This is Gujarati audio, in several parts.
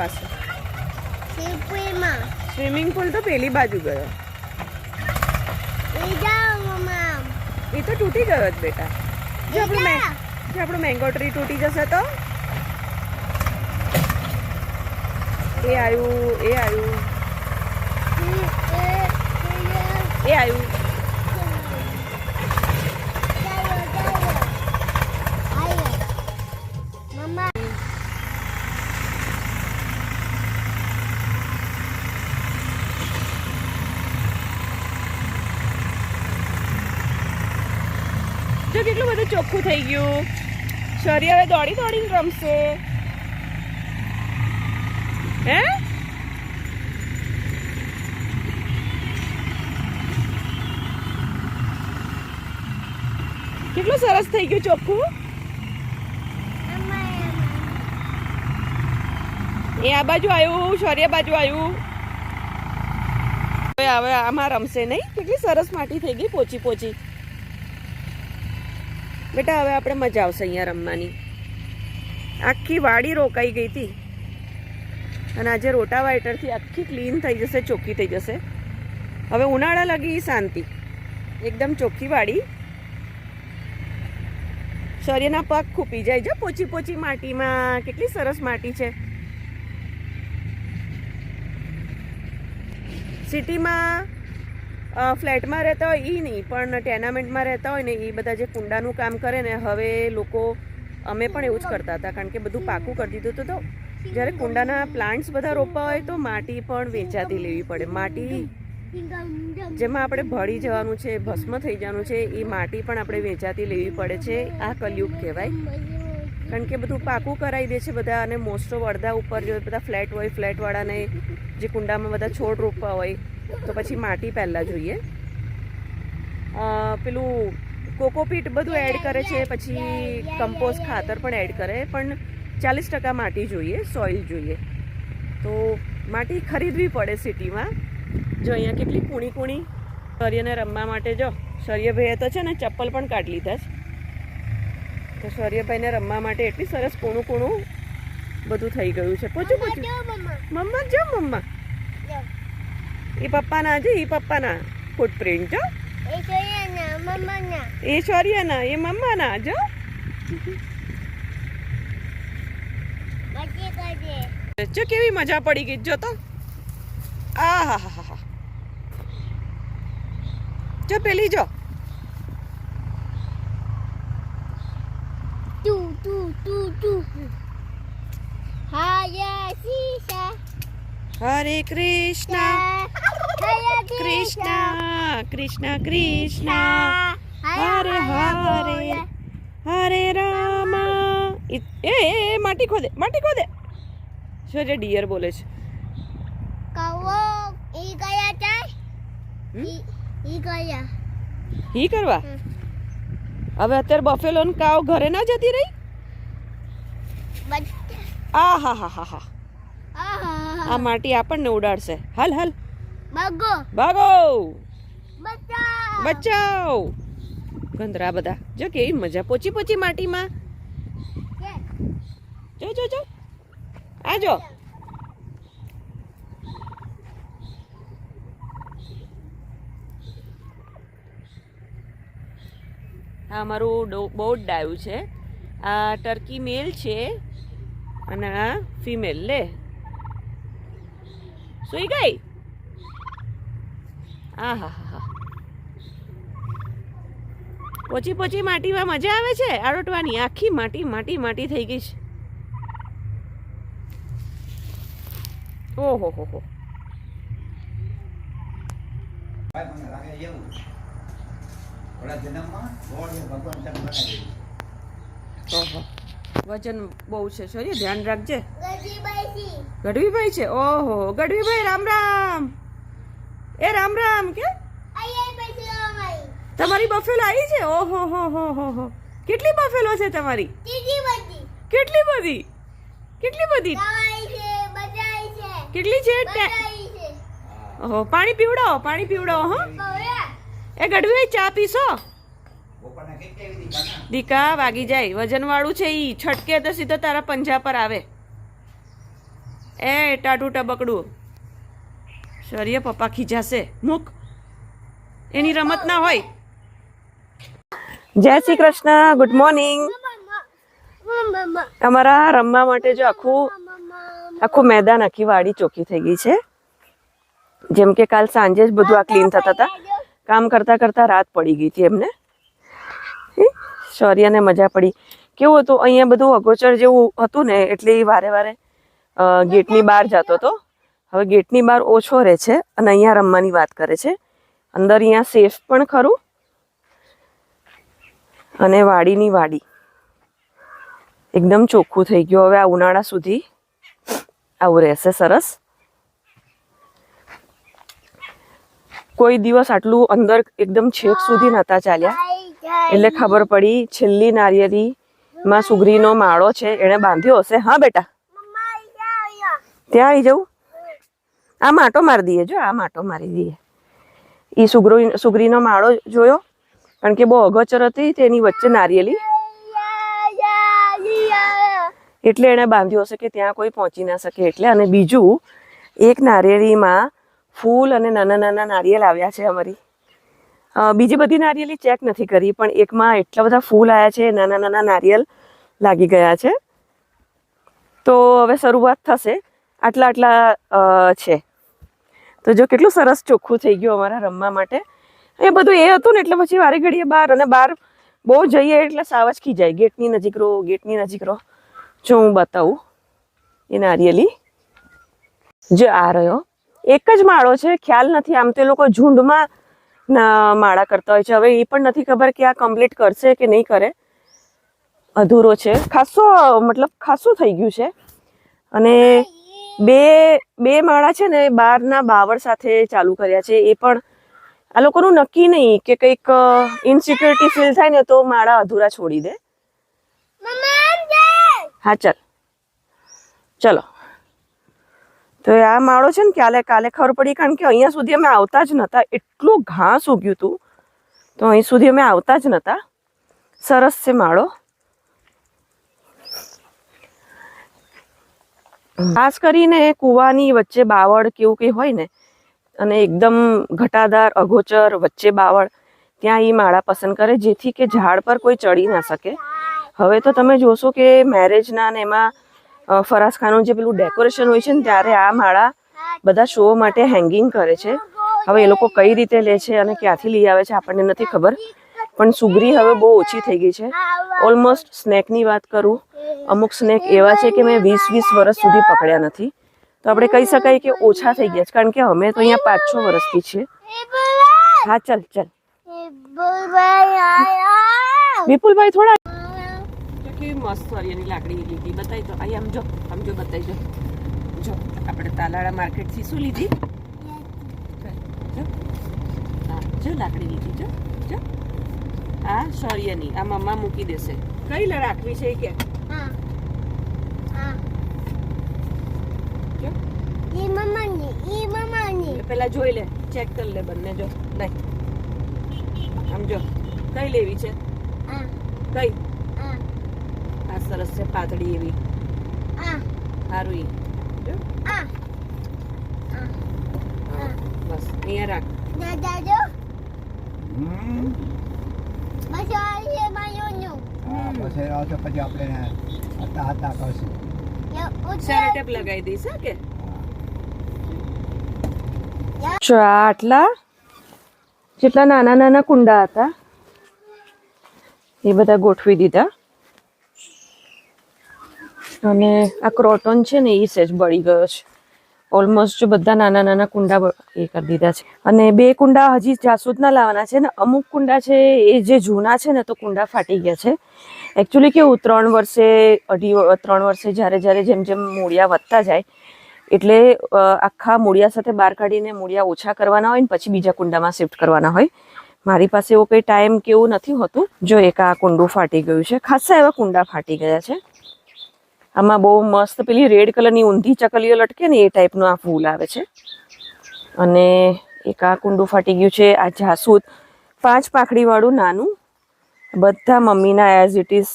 પાસે? સ્વિમિંગ પુલ તો પેલી બાજુ ગયો. એ તો તૂટી ગયો જ બેટા. જો આપણું મેંગો ટ્રી તૂટી જશે તો એ આવ્યું. જો કેટલું બધું ચોખ્ખું થઈ ગયું. શરી હવે દોડીને રમશે. હે કેટલું સરસ થઈ ગયું ચોખ્ખું. એ આ બાજુ આવ્યું, શૌર્ય બાજુ આવ્યું. હવે આમાં રમશે નહીં. કેટલી સરસ માટી થઈ ગઈ પોચી. બેટા હવે આપણે મજા આવશે અહીંયા રમવાની. આખી વાડી રોકાઈ ગઈ હતી અને આજે રોટાવાઇટરથી આખી ક્લીન થઈ જશે, ચોખ્ખી થઈ જશે. હવે ઉનાળા લગી શાંતિ, એકદમ ચોખ્ખી વાડી. શૌર્યના પગ ખૂપી જાય જો પોચી માટીમાં. કેટલી સરસ માટી છે. સિટીમાં ફ્લેટમાં રહેતા હોય એ નહીં, પણ ટેનામેન્ટમાં રહેતા હોય ને એ બધા જે કુંડાનું કામ કરે ને, હવે લોકો, અમે પણ એવું જ કરતા હતા, કારણ કે બધું પાકું કરી દીધું હતું. તો જ્યારે કુંડાના પ્લાન્ટ્સ બધા રોપવા હોય તો માટી પણ વેચાતી લેવી પડે. માટી જેમાં આપણે ભળી જવાનું છે, ભસ્મ થઈ જવાનું છે, એ માટી પણ આપણે વેચાતી લેવી પડે છે. આ કલયુગ કહેવાય, કારણ કે બધું પાકું કરાવી દે છે બધા. અને મોસ્ટ ઓફ અડધા ઉપર જો બધા ફ્લેટ હોય, ફ્લેટવાળાને જે કુંડામાં બધા છોડ રોપવા હોય તો પછી માટી પહેલાં જોઈએ. પેલું કોકોપીટ બધું એડ કરે છે, પછી કમ્પોસ્ટ ખાતર પણ એડ કરે, પણ 40% માટી જોઈએ, સોઇલ જોઈએ. તો માટી ખરીદવી પડે સિટીમાં. જો અહીંયા કેટલી કૂણી શૌર્યને રમવા માટે. જો શૌર્યભાઈએ તો છે ને ચપ્પલ પણ કાઢી લીધા છે. તો શૌર્યભાઈને રમવા માટે એટલી સરસ કૂણું બધું થઈ ગયું છે. પોચું મમ્મા જો મમ્મા. એ પપ્પાના જો, એ પપ્પાના ફૂટપ્રિન્ટ જો. એ શૌર્યના, એ મમ્માના જો. જો કેવી મજા પડી ગઈ જો તો. આ જો પેલી જો. હરે કૃષ્ણ કૃષ્ણ કૃષ્ણ હરે હરે હરે રામ. એ માટી ખોદે. શૌર્ય ડિયર બોલે છે. હી કરવા હવે અત્યારે બફેલો ને કાવ ઘરે ના જતી રહી. આ માટી આપણને ઉડાડશે. હાલ ભાગો બચાવ. ગંદરા બધા જો કેવી મજા પોચી માટીમાં. જો આ જો. આ અમારું બહુ જ ડાયું છે. આ ટર્કી મેલ છે અને આ ફિમેલ. લે સુઈ ગઈ. હા પોચી માટીમાં મજા આવે છે આરોટવાની. આખી માટી થઈ ગઈ છે. ઓહો વજન બહુ છે. શૌર્ય ધ્યાન રાખજે. ગઢવીભાઈ છે. ઓહો ગઢવીભાઈ રામ. એ રામ કે તમારી બફેલો આવી છે? ઓહો કેટલી બફેલો છે તમારી? કેટલી બધી કેટલી છે? ઓહો પાણી પીવડાવો. હો એ ગઢવી ચા પીશો? દીકા વાગી જાય. વજન વાળું છે ઈ. છટકે તો સીધો તારા પંજા પર આવે. એ ટાટુ ટબકડું શરીય પપ્પા ખીજાશે મૂક એની રમત ના હોય. જય શ્રી કૃષ્ણ, ગુડ મોર્નિંગ. અમારા રમવા માટે જો આખું મેદાન આખી વાડી ચોખ્ખી થઈ ગઈ છે. જેમ કે કાલ સાંજે જ બધું આ ક્લીન થતા હતા. કામ કરતા કરતા રાત પડી ગઈ હતી એમને. શૌર્યને મજા પડી. કેવું હતું અહીંયા બધું અગોચર જેવું હતું ને એટલે એ વારે વારે ગેટની બહાર જતો હતો. હવે ગેટની બહાર ઓછો રહે છે અને અહીંયા રમવાની વાત કરે છે. અંદર અહીંયા સેફ પણ ખરું અને વાડીની વાડી એકદમ ચોખ્ખું થઈ ગયું. હવે આ ઉનાળા સુધી આવું રહેશે સરસ. કોઈ દિવસ આટલું અંદર એકદમ છેક સુધી નતા ચાલ્યા એટલે ખબર પડી છેલ્લી નારિયેળીમાં સુગરીનો માળો છે એને બાંધ્યો હશે. હા બેટા ત્યાં આવી જવું. આ માટો મારી દઈએ. જો આ માટો મારી દઈએ. એ સુગરીનો માળો જોયો કારણ કે બહુ અગોચર હતી તેની વચ્ચે નારિયેલી એટલે એને બાંધ્યો હશે કે ત્યાં કોઈ પહોંચી ના શકે એટલે. અને બીજું એક નારિયેળીમાં ફૂલ અને નાના નાના નારિયેળ આવ્યા છે અમારી. બીજી બધી નારિયેળી ચેક નથી કરી પણ એકમાં એટલા બધા ફૂલ આવ્યા છે, નાના નાના નારિયેળ લાગી ગયા છે. તો હવે શરૂઆત થશે. આટલા છે તો જો કેટલું સરસ ચોખ્ખું થઈ ગયું અમારા રમવા માટે. એ બધું એ હતું ને એટલે પછી વારે ઘડીએ બહાર અને બહાર બહુ જઈએ એટલે સાવજ ખી જાય. ગેટની નજીક રહો. જો હું બતાવું એ નારિયેલી જે આ રહ્યો એક જ માળો છે. ખ્યાલ નથી આમ તો એ લોકો ઝુંડમાં માળા કરતા હોય છે. હવે એ પણ નથી ખબર કે આ કમ્પ્લીટ કરશે કે નહીં કરે. અધૂરો છે. ખાસું થઈ ગયું છે. અને બે માળા છે ને બહારના બાવળ સાથે ચાલુ કર્યા છે. એ પણ આ લોકોનું નક્કી નહીં કે કંઈક ઇનસિક્યોરિટી ફીલ થાય ને તો માળા અધૂરા છોડી દે. હા ચલો. તો આ માળો છે ને કાલે ખબર પડી કારણ કે અહીંયા સુધી અમે આવતા જ નહોતા. એટલું ઘાસ ઉગ્યું હતું તો અહીં સુધી અમે આવતા જ નહોતા. સરસ છે માળો. ખાસ કરીને કૂવાની વચ્ચે બાવળ કેવું કંઈ હોય ને અને એકદમ ઘટાદાર અગોચર વચ્ચે બાવળ ત્યાં એ માળા પસંદ કરે જેથી કે ઝાડ પર કોઈ ચડી ના શકે. હવે તો તમે જોશો કે મેરેજના ને એમાં ફરાસખાનું જે પેલું ડેકોરેશન હોય છે ને ત્યારે આ માળા બધા શો માટે હેંગિંગ કરે છે. હવે એ લોકો કઈ રીતે લે છે અને ક્યાંથી લઈ આવે છે આપણને નથી ખબર. પણ સુગરી હવે બહુ ઓછી થઈ ગઈ છે. ઓલમોસ્ટ સ્નેકની વાત કરું અમુક સ્નેક એવા છે કે મેં 20 વર્ષ સુધી પકડ્યા નથી. તો આપણે કહી શકાય કે ઓછા થઈ ગયા છે કારણ કે અમે તો અહીંયા 5-6 વર્ષથી છીએ. હા ચલ વિપુલભાઈ થોડા કેવી મસ્ત સરિયાની લાકડી લીધી. બતાવી તો અહીં આમ જો બતાવી જો આપણે તાલાળા માર્કેટથી શું લીધી. જો લાકડી લીધી. જો આ સરિયાની આ મમ્મા મૂકી દેશે. કઈ રાખવી છે કે પેલા જોઈ લે ચેક કરી લે બંને. જો લઈ આમ જો કઈ લેવી છે. કઈ આ સરસ છે પાતળી એવી. સારું બસ અહીંયા રાખ. સેલોટેપ લગાવી દઈશ કે આટલા જેટલા નાના નાના કુંડા હતા એ બધા ગોઠવી દીધા. અને આ ક્રોટન છે ને એ સહેજ બળી ગયો છે. ઓલમોસ્ટ બધા નાના નાના કુંડા એ કરી દીધા છે. અને 2 કુંડા હજી જાસૂદના લાવવાના છે ને અમુક કુંડા છે એ જે જૂના છે ને તો કુંડા ફાટી ગયા છે. એકચ્યુઅલી કેવું 3 વર્ષે 3 વર્ષે જ્યારે જેમ મૂળિયા વધતા જાય એટલે આખા મૂળિયા સાથે બહાર કાઢીને મૂળિયા ઓછા કરવાના હોય ને પછી બીજા કુંડામાં શિફ્ટ કરવાના હોય. મારી પાસે એવો કંઈ ટાઈમ કેવું નથી હોતું. જો એક આ કુંડું ફાટી ગયું છે. ખાસા એવા કુંડા ફાટી ગયા છે. આમાં બહુ મસ્ત પેલી રેડ કલરની ઊંધી ચકલીઓ લટકે ને એ ટાઈપનું આ ફૂલ આવે છે. અને એક આ કુંડું ફાટી ગયું છે. આ જાસૂદ 5 પાંખડીવાળું નાનું બધા મમ્મીના એઝ ઇટ ઇઝ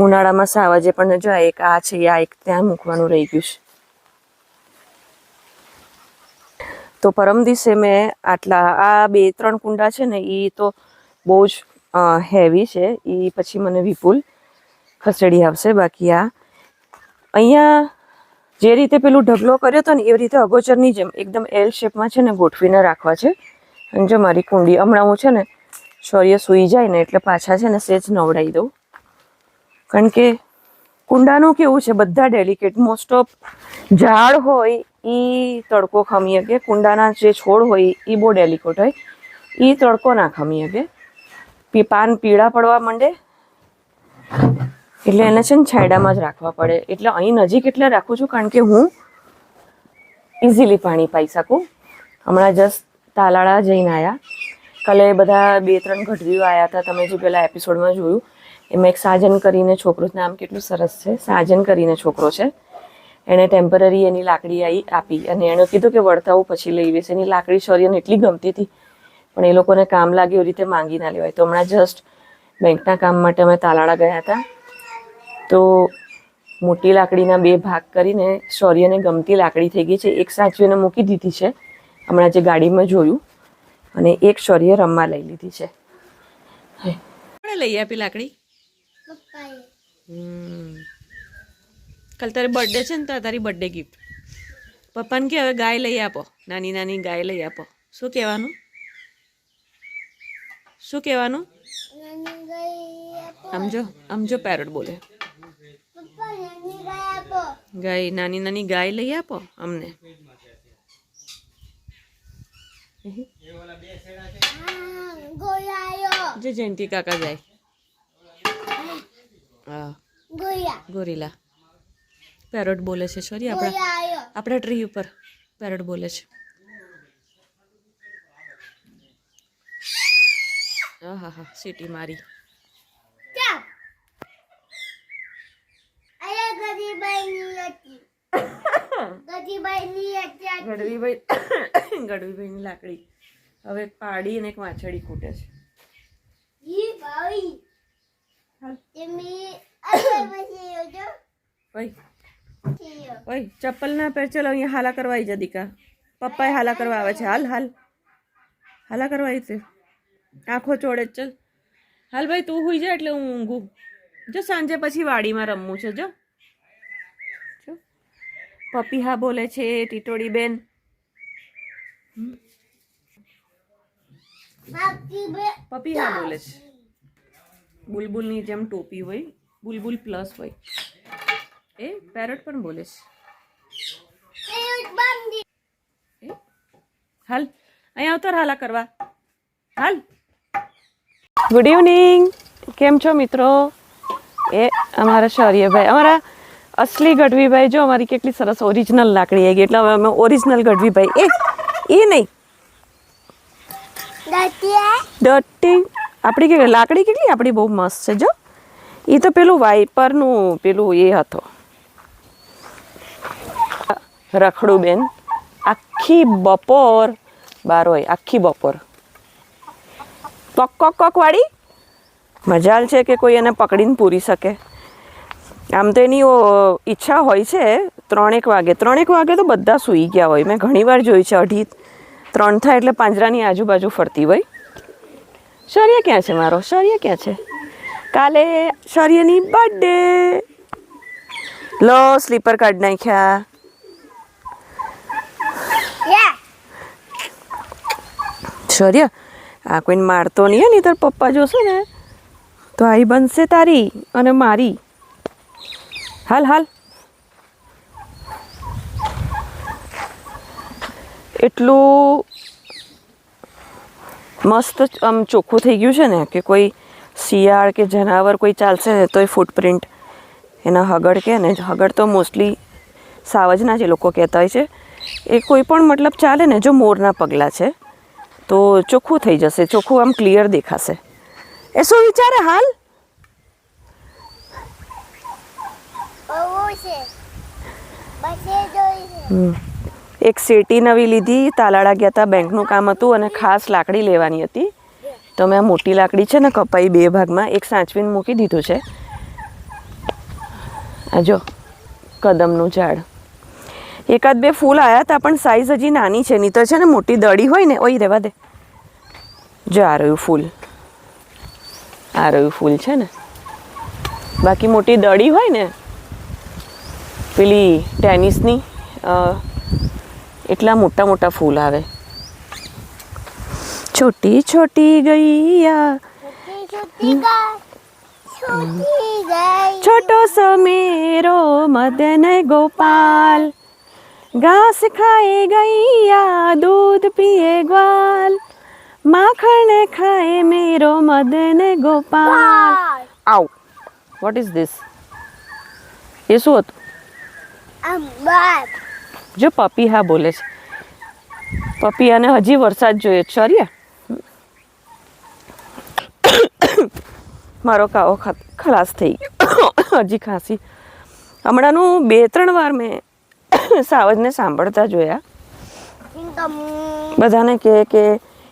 ઉનાળામાં સાવજે પણ જો એક આ છે આ એક ત્યાં મૂકવાનું રહી ગયું છે. તો પરમ દિવસે મેં આ 2-3 કુંડા છે ને એ તો બહુ જ હેવી છે, એ પછી મને વિપુલ ખસેડી આવશે. બાકી આ અહીંયા જે રીતે પેલું ઢગલો કર્યો હતો ને એવી રીતે અગોચરની જેમ એકદમ એલ શેપમાં છે ને ગોઠવીને રાખવા છે. અને જો મારી કુંડી હમણાં હું છે ને શૌર્ય સૂઈ જાય ને એટલે પાછા છે ને સેજ નવડાવી દઉં, કારણ કે કુંડાનું કેવું છે બધા ડેલિકેટ. મોસ્ટ ઓફ ઝાડ હોય એ તડકો ખમી શકે, કુંડાના જે છોડ હોય એ બહુ ડેલિકેટ હોય, એ તડકો ના ખમી શકે. પાન પીળા પડવા માંડે એટલે એને છે ને છાંયડામાં જ રાખવા પડે. એટલે અહીં નજીક એટલે રાખું છું કારણ કે હું ઇઝીલી પાણી પાઈ શકું. હમણાં જસ્ટ તાલાળા જઈને આવ્યા. કાલે બધા 2-3 ગઢવીઓ આવ્યા હતા, તમે જે પેલા એપિસોડમાં જોયું એમાં એક સાજન કરીને છોકરું, નામ કેટલું સરસ છે, સાજન કરીને છોકરો છે. એણે ટેમ્પરરી એની લાકડી આપી અને એણે કીધું કે વળતાવું પછી લઈ લઈશ. એની લાકડી શૌર્યને એટલી ગમતી હતી પણ એ લોકોને કામ લાગે એવી રીતે માંગી ના લેવાય. તો હમણાં જસ્ટ બેંકના કામ માટે અમે તાલાળા ગયા હતા, તો મોટી લાકડીના 2 ભાગ કરીને શૌર્યને ગમતી લાકડી થઈ ગઈ છે. એક સાચવીને મૂકી દીધી છે હમણાં જે ગાડીમાં જોયું, અને એક શૌર્ય રમવા લઈ લીધી છે. કોણે લઈ આપી લાકડી? કાલ તારી બર્થડે છે ને, તો તારી બર્થડે ગિફ્ટ પપ્પાને કે હવે ગાય લઈ આપો, નાની નાની ગાય લઈ આપો. શું કહેવાનું? શું કહેવાનું? સમજો પેરોટ બોલે, ગાય, નાની નાની ગાય લઈ આપો અમને. જે જયંતિ કાકા જાય. હા, ગોરીલા પેરોટ બોલે છે. સોરી, આપણા ટ્રી ઉપર પેરોટ બોલે છે. હા, સીટી મારી. ગઢવીભાઈની લાકડી હવે પાડી અને એક વાછડી ખૂટે છે. ઓય ચપ્પલ ના પહેર, ચલો અહીંયા હાલા કરવા આવી જા દીકા. પપ્પાએ હાલા કરવા આવે છે. હાલા કરવા આવી છે. આંખો ચોડે જ. ચલ હાલ ભાઈ, તું હુઈ જા એટલે હું ઊંઘું. જો સાંજે પછી વાડીમાં રમવું છે. જો પપ્પી હા બોલે છે. ટીટોડી બેન પપ્પી હા બોલે છે. બુલબુલની જેમ ટોપી હોય, બુલબુલ પ્લસ હોય. એ પેરોટ પણ બોલે છે. હાલ અહીંયા આવતો હાલા કરવા. હાલ. Good evening. કેમ છો મિત્રો? એ અમારા શૌર્યભાઈ, અમારા અસલી ગઢવીભાઈ. જો અમારી કેટલી સરસ ઓરિજિનલ લાકડી આવી ગઈ એટલે હવે અમે ઓરિજિનલ ગઢવીભાઈ. એ નહીં ડટી આપણી કે લાકડી કેટલી આપણી બહુ મસ્ત છે. જો એ તો પેલું વાઇપરનું પેલું એ હતો. રખડું બેન આખી બપોર બાર હોય, આખી બપોર કોક કોક વાળી. મજાલ છે કે કોઈ એને પકડીને પૂરી શકે. આમ તો એની ઈચ્છા હોય છે 3-1 વાગે. 3-1 વાગે તો બધા સૂઈ ગયા હોય. મેં ઘણી વાર જોઈ છે. 2:30-3 થાય એટલે પાંજરાની આજુબાજુ ફરતી હોય. શૌર્ય ક્યાં છે મારો? શૌર્ય ક્યાં છે? કાલે શૌર્યની બર્થડે. લો સ્લીપર કાઢી નાખ્યા. શૌર્ય આ કોઈને મારતો નહીં ને, તાર પપ્પા જોશે ને તો આઈ બનશે તારી અને મારી. હાલ હાલ. એટલું મસ્ત આમ ચોખ્ખું થઈ ગયું છે ને કે કોઈ શિયાળ કે જનાવર કોઈ ચાલશે ને તો એ ફૂટપ્રિન્ટ એના હગડ કે ને, હગડ તો મોસ્ટલી સાવજના જે લોકો કહેતા હોય છે, એ કોઈ પણ મતલબ ચાલે ને, જો મોરના પગલાં છે તો ચોખ્ખું થઈ જશે, ચોખ્ખું આમ ક્લિયર દેખાશે. એ શું વિચારે હાલ? એક સેટી નવી લીધી. તાલાળા ગયા હતા, બેંકનું કામ હતું અને ખાસ લાકડી લેવાની હતી. તો મેં આ મોટી લાકડી છે ને કપાઈ 2 ભાગમાં, એક સાચવીને મૂકી દીધું છે. આ જો કદમનું ઝાડ. એકાદ બે ફૂલ આવ્યા હતા પણ સાઈઝ હજી નાની છે. નહીં તો છે ને મોટી દડી હોય ને ઓય રહેવા દે. જો આ રહ્યું ફૂલ, આ રહ્યું ફૂલ છે ને. બાકી મોટી દડી હોય ને પેલી ટેનિસની એટલા મોટા મોટા ફૂલ આવે. છોટી છોટી ગૈયા छोटो सो मेरो मदन गोपाल, घास खाए गैया दूध पिए ग्वाल, माखन खाए मेरो मदन गोपाल. આવ વોટ ઇઝ ધીસ? એ શું હતું? જો પપી હા બોલે છે. પપી અને હજી વરસાદ જોઈએ. શૌર્ય મારો કાવો ખલાસ થઈ ગયો. હજી ખાંસી. હમણાંનું 2-3 વાર મેં સાવજને સાંભળતા જોયા. બધાને કે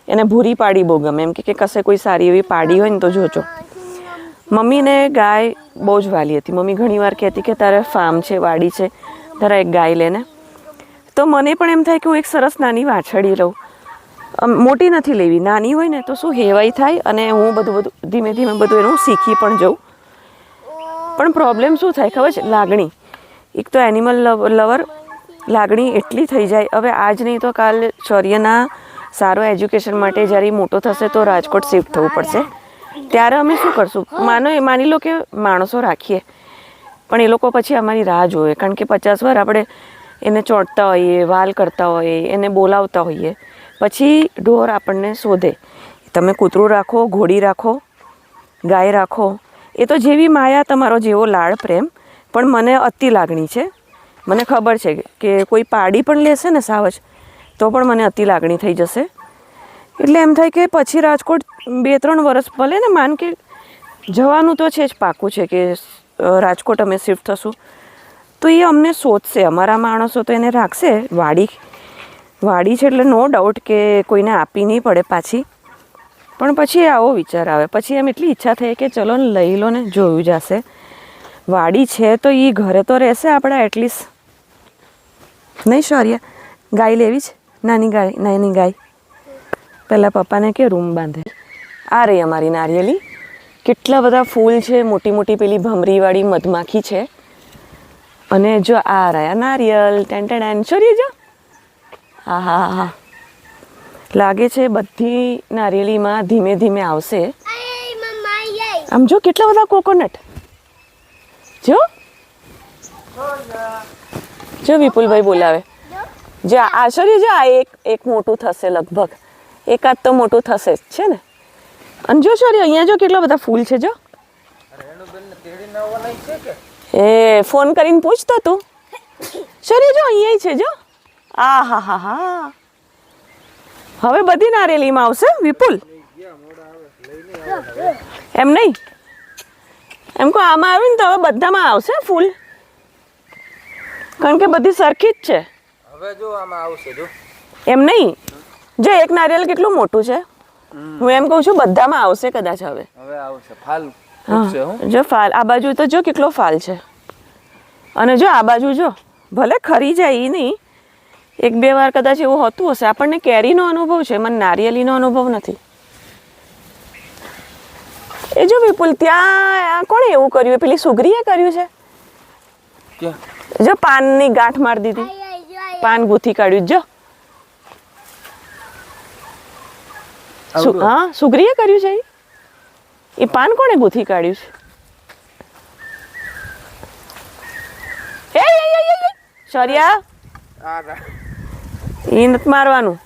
એને ભૂરી પાડી બહુ ગમે. એમ કે કશે કોઈ સારી એવી પાડી હોય ને તો જોજો. મમ્મીને ગાય બહુ જ વાલી હતી. મમ્મી ઘણી વાર કહેતી કે તારે ફાર્મ છે, વાડી છે, તારા એક ગાય લેને. તો મને પણ એમ થાય કે હું એક સરસ નાની વાછડી લઉં. મોટી નથી લેવી, નાની હોય ને તો શું હેવાઈ થાય અને હું બધું ધીમે ધીમે બધું એનું શીખી પણ જાઉં. પણ પ્રોબ્લેમ શું થાય ખબર છે? લાગણી. એક તો એનિમલ લવર, લાગણી એટલી થઈ જાય. હવે આજ નહીં તો કાલ શૌર્યના સારો એજ્યુકેશન માટે જ્યારે મોટો થશે તો રાજકોટ શિફ્ટ થવું પડશે. ત્યારે અમે શું કરશું? માની લો કે માણસો રાખીએ પણ એ લોકો પછી અમારી રાહ જોવે. કારણ કે 50 વાર આપણે એને ચોંટતા હોઈએ, વાલ કરતા હોઈએ, એને બોલાવતા હોઈએ, પછી ઢોર આપણને શોધે. તમે કૂતરું રાખો, ઘોડી રાખો, ગાય રાખો, એ તો જેવી માયા તમારો જેવો લાડ પ્રેમ. પણ મને અતિ લાગણી છે. મને ખબર છે કે કોઈ પાડી પણ લેશે ને સાવજ તો પણ મને અતિ લાગણી થઈ જશે. એટલે એમ થાય કે પછી રાજકોટ 2-3 વર્ષ ભલે ને માન કે જવાનું તો છે જ, પાકું છે કે રાજકોટ અમે શિફ્ટ થશું તો એ અમને શોધશે. અમારા માણસો તો એને રાખશે. વાડી છે એટલે નો ડાઉટ કે કોઈને આપી નહીં પડે પાછી. પણ પછી આવો વિચાર આવે. પછી એમ એટલી ઈચ્છા થઈ કે ચલો ને લઈ લો ને, જોયું જશે. વાડી છે તો એ ઘરે તો રહેશે આપણા એટલીસ્ટ. નહીં શૌર્ય? ગાય લેવી છે? નાની ગાય. પહેલાં પપ્પાને કે રૂમ બાંધે. આ રહી અમારી નારિયેલી. કેટલા બધા ફૂલ છે. મોટી મોટી પેલી ભમરીવાળી મધમાખી છે. અને જો આ રહ્યા નારિયેલ. ટેન શૌર્ય જો. હા હા હા, લાગે છે બધી નારિયેળીમાં ધીમે ધીમે આવશે. આમ જો કેટલા બધા કોકોનટ. જો વિપુલભાઈ બોલાવે. જો આશર્ય જો આ એક મોટું થશે લગભગ. એકાદ તો મોટું થશે જ છે ને. અને જો શૌર્ય અહીંયા જો કેટલા બધા ફૂલ છે. જો એ ફોન કરીને પૂછતો તું. શૌર્ય જો અહીંયા છે. જો આ હા હા હા, હવે બધી નારિયેલીમાં આવશે વિપુલ. એમ નહીં, એમ કહો આમાં આવ્યું ને તો હવે બધામાં આવશે ફૂલ. કારણ કે બધી સરખી જ છે. હવે જો આમાં આવશે. જો એમ નહીં, જો એક નારિયેલ કેટલું મોટું છે. હું એમ કહું છું બધામાં આવશે કદાચ. હવે આવશે ફાલ. જો ફાલ આ બાજુ તો જો કેટલો ફાલ છે. અને જો આ બાજુ જો ભલે ખરી જાય એ નહીં, 1-2 વાર કદાચ એવું હોતું હશે. આપણને કેરીનો અનુભવ છે, મને નારિયેલીનો અનુભવ નથી. એ જો વિપુલ ત્યાં કોણે એવું કર્યું? પેલી સુગરીએ કર્યું છે. જો પાનની ગાંઠ મારી દીધી, પાન ગૂંથી કાઢ્યું. જો હા, સુગરીએ કર્યું છે. એ પાન કોણે ગૂંથી કાઢ્યું છે? શૌર્ય એ નથી મારવાનું.